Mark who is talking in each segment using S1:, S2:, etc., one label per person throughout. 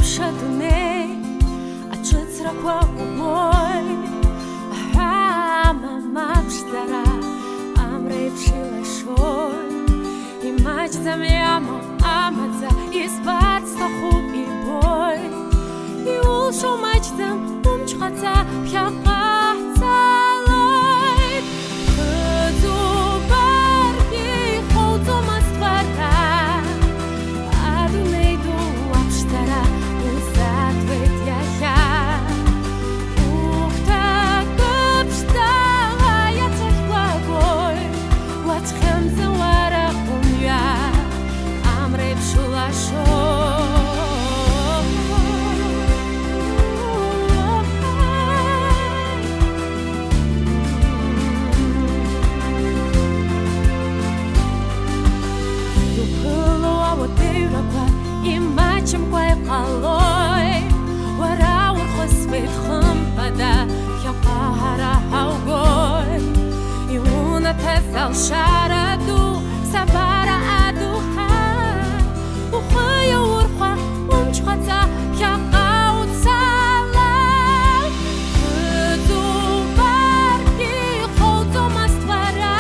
S1: Шатуне, а чицраква умой, мама пштара, амрей пшила шой, и мать замяма, амадза, и спать стаху и бой, и ушо мать зам, умчхаца, КӘТААՀЦААХЫЛЛА, хызу барги, хоуцу маствара, адунейду апштара. Шараду сабара адуха ухая урха умчхаца КӘТААՀЦААХЫЛЛА хызу барги хоуцу маствара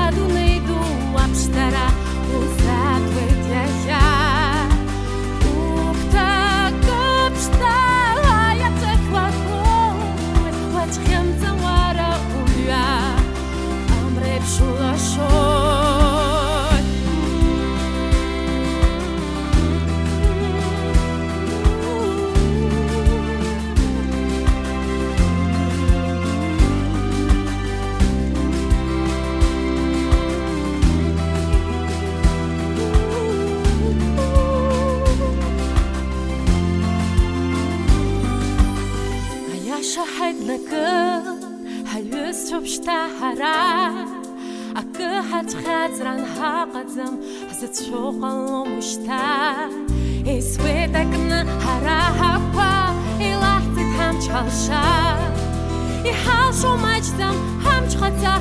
S1: адунейду апштара узатвет яхя ухта кыпштала ятеквакой вачхемца вара уя Шула шой. А я шахайд накыл, хаюс чупштахара. Хацран хaqazam hazat shoqallo mushta esvedakna harahaqwa ilahtit ham chalsha I halsho majzam ham chqatsa